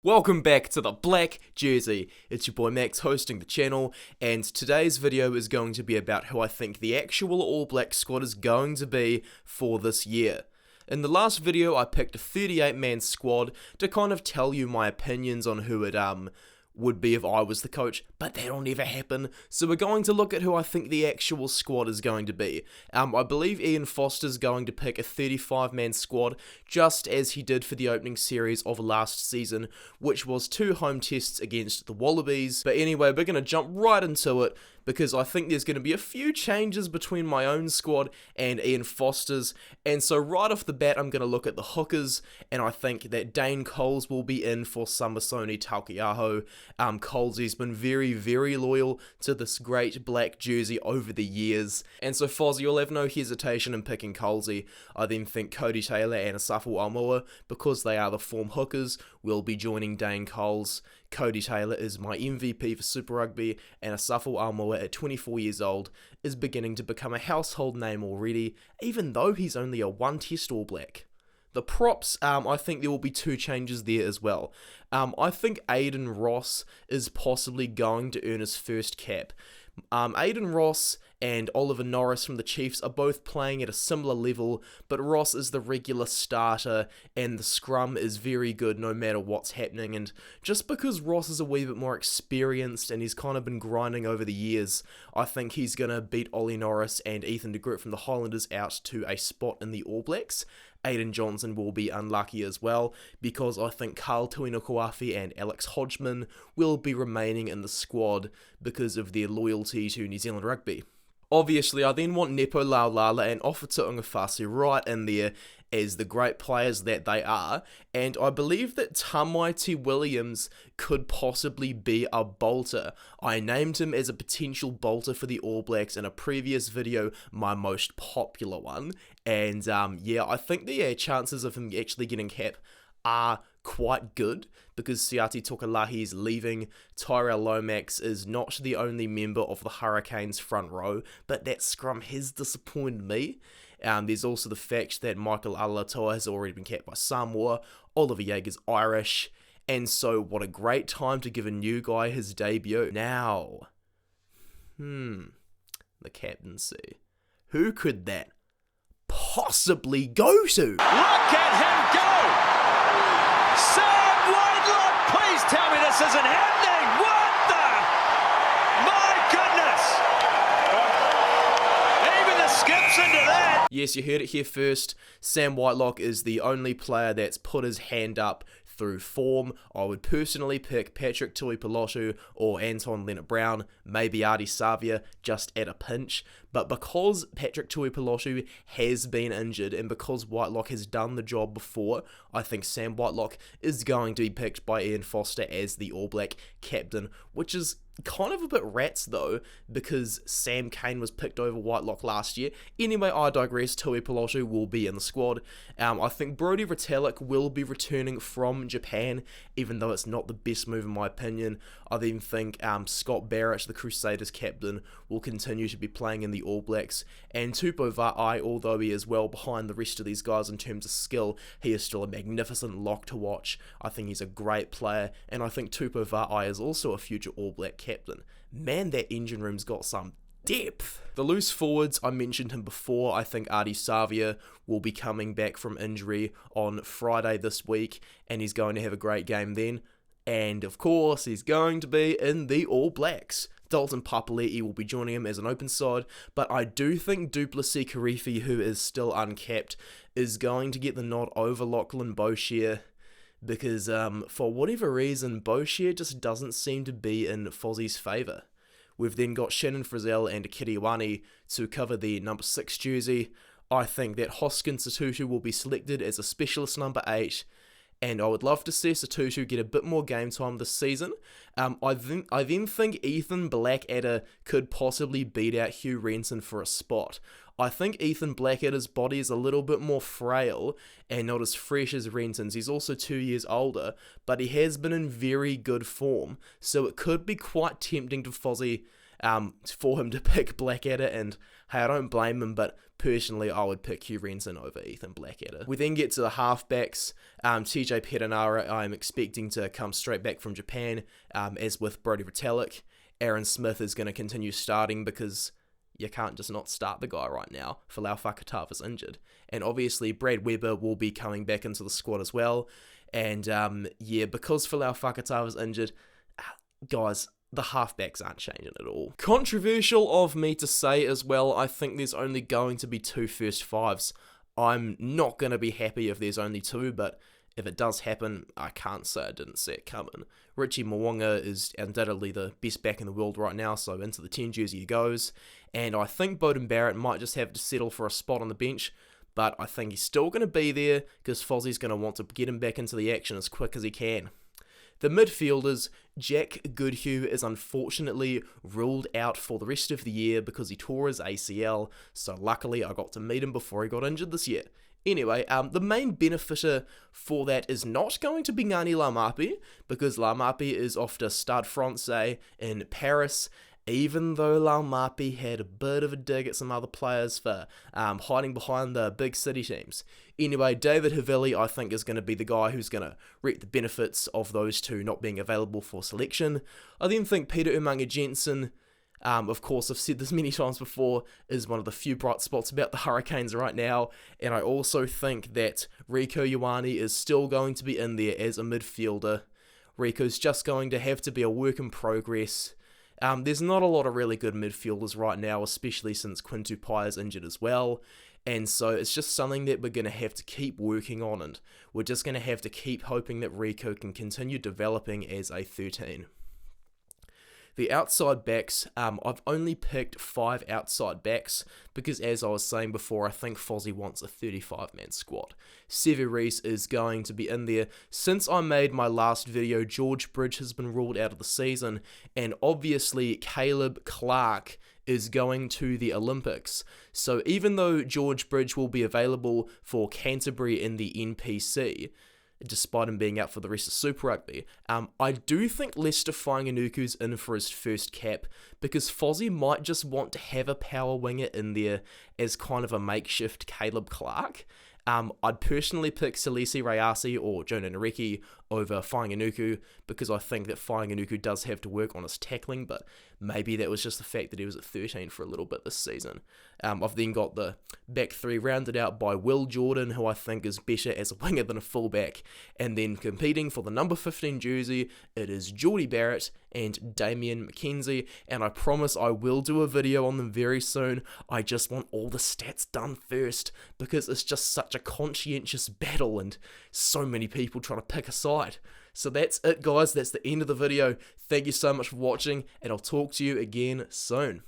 Welcome back to the Black Jersey. It's your boy Max hosting the channel, and today's video is going to be about who I think the actual All Black squad is going to be for this year. In the last video, I picked a 38-man squad to kind of tell you my opinions on who it would be if I was the coach, but that'll never happen. So we're going to look at who I think the actual squad is going to be. I believe Ian Foster's going to pick a 35-man squad, just as he did for the opening series of last season, which was 2 home tests against the Wallabies. But anyway, we're going to jump right into it, because I think there's going to be a few changes between my own squad and Ian Foster's. And so right off the bat, I'm going to look at the hookers, and I think that Dane Coles will be in for Samisoni Taukei'aho. Coles's been very, very loyal to this great black jersey over the years. And so Fozzie, you'll have no hesitation in picking Colesy. I then think Cody Taylor and Asafo Aumua, because they are the form hookers, will be joining Dane Coles. Cody Taylor is my MVP for Super Rugby, and Asafo Aumua at 24 years old is beginning to become a household name already, even though he's only a 1-test All Black. The props, I think there will be 2 changes there as well. I think Aiden Ross is possibly going to earn his first cap. Aiden Ross and Oliver Norris from the Chiefs are both playing at a similar level, but Ross is the regular starter and the scrum is very good no matter what's happening. And just because Ross is a wee bit more experienced and he's kind of been grinding over the years, I think he's going to beat Ollie Norris and Ethan de Groot from the Highlanders out to a spot in the All Blacks. Aiden Johnson will be unlucky as well, because I think Carl Tuinokuafi and Alex Hodgman will be remaining in the squad because of their loyalty to New Zealand rugby. Obviously, I then want Nepo Laulala and Ofata Ungafasi right in there as the great players that they are, and I believe that Tamaiti Williams could possibly be a bolter. I named him as a potential bolter for the All Blacks in a previous video, my most popular one, and yeah, I think the chances of him actually getting cap are quite good, because Siati Tokalahi is leaving. Tyrell Lomax is not the only member of the Hurricanes front row, but that scrum has disappointed me. There's also the fact that Michael Alatoa has already been capped by Samoa, Oliver Jager's Irish, and so what a great time to give a new guy his debut. Now, the captaincy. Who could that possibly go to? Look at him go! Sam Whitelock, please tell me this isn't happening! What the? My goodness! Even the skips into that! Yes, you heard it here first. Sam Whitelock is the only player that's put his hand up through form. I would personally pick Patrick Tuipulotu or Anton Leonard-Brown, maybe Ardie Savia, just at a pinch. But because Patrick Tuipulotu has been injured and because Whitelock has done the job before, I think Sam Whitelock is going to be picked by Ian Foster as the All Black captain, which is kind of a bit rats though, because Sam Cane was picked over Whitelock last year. Anyway, I digress. Tuipulotu will be in the squad. I think Brodie Retallick will be returning from Japan, even though it's not the best move in my opinion. I then think Scott Barrett, the Crusaders captain, will continue to be playing in the All Blacks, and Tupou Va'ai, although he is well behind the rest of these guys in terms of skill, he is still a magnificent lock to watch. I think he's a great player, and I think Tupou Va'ai is also a future All Black captain. Man, that engine room's got some depth. The loose forwards, I mentioned him before. I think Ardie Savia will be coming back from injury on Friday this week, and he's going to have a great game then. And of course, he's going to be in the All Blacks. Dalton Papali'i will be joining him as an open side, but I do think Duplessis Karifi, who is still uncapped, is going to get the nod over Lachlan Boshier, because for whatever reason, Boshier just doesn't seem to be in Fozzie's favour. We've then got Shannon Frizzell and Kiriwani to cover the number 6 jersey. I think that Hoskins Satutu will be selected as a specialist number 8, and I would love to see Satutu get a bit more game time this season. I then think Ethan Blackadder could possibly beat out Hugh Renton for a spot. I think Ethan Blackadder's body is a little bit more frail and not as fresh as Renton's. He's also 2 years older, but he has been in very good form, so it could be quite tempting to Fozzie for him to pick Blackadder, and hey, I don't blame him, but personally I would pick Hugh Renton over Ethan Blackadder. We then get to the halfbacks. TJ Perenara I'm expecting to come straight back from Japan, as with Brodie Retallick. Aaron Smith is going to continue starting because you can't just not start the guy right now. Folau Fakatava's injured. And obviously Brad Weber will be coming back into the squad as well. And because Folau Fakatava's injured, guys, the halfbacks aren't changing at all. Controversial of me to say as well, I think there's only going to be 2 first fives. I'm not going to be happy if there's only 2, but if it does happen, I can't say I didn't see it coming. Richie Mo'unga is undoubtedly the best back in the world right now, so into the 10 jersey he goes. And I think Beauden Barrett might just have to settle for a spot on the bench, but I think he's still going to be there because Fozzie's going to want to get him back into the action as quick as he can. The midfielders, Jack Goodhue is unfortunately ruled out for the rest of the year because he tore his ACL, so luckily I got to meet him before he got injured this year. Anyway, the main beneficer for that is not going to be Ngani Laumape, because Laumape is off to Stade Francais in Paris, even though Laumape had a bit of a dig at some other players for hiding behind the big city teams. Anyway, David Havili, I think, is going to be the guy who's going to reap the benefits of those two not being available for selection. I then think Peter Umaga Jensen, of course, I've said this many times before, is one of the few bright spots about the Hurricanes right now, and I also think that Rieko Ioane is still going to be in there as a midfielder. Rico's just going to have to be a work in progress. There's not a lot of really good midfielders right now, especially since Quinn Tupai is injured as well, and so it's just something that we're going to have to keep working on, and we're just going to have to keep hoping that Rieko can continue developing as a 13. The outside backs, I've only picked 5 outside backs because, as I was saying before, I think Fozzie wants a 35-man squad. Sevu Reece is going to be in there. Since I made my last video, George Bridge has been ruled out of the season, and obviously Caleb Clark is going to the Olympics. So even though George Bridge will be available for Canterbury in the NPC, despite him being out for the rest of Super Rugby, I do think Lester Fainga'anuku's in for his first cap, because Fozzie might just want to have a power winger in there as kind of a makeshift Caleb Clark. I'd personally pick Salesi Rayasi or Jonah Nareki over Fainga'anuku, because I think that Fainga'anuku does have to work on his tackling, but maybe that was just the fact that he was at 13 for a little bit this season. I've then got the back 3 rounded out by Will Jordan, who I think is better as a winger than a fullback, and then competing for the number 15 jersey, it is Geordie Barrett and Damien McKenzie, and I promise I will do a video on them very soon. I just want all the stats done first, because it's just such a conscientious battle and so many people trying to pick a side. So that's it, guys. That's the end of the video. Thank you so much for watching, and I'll talk to you again soon.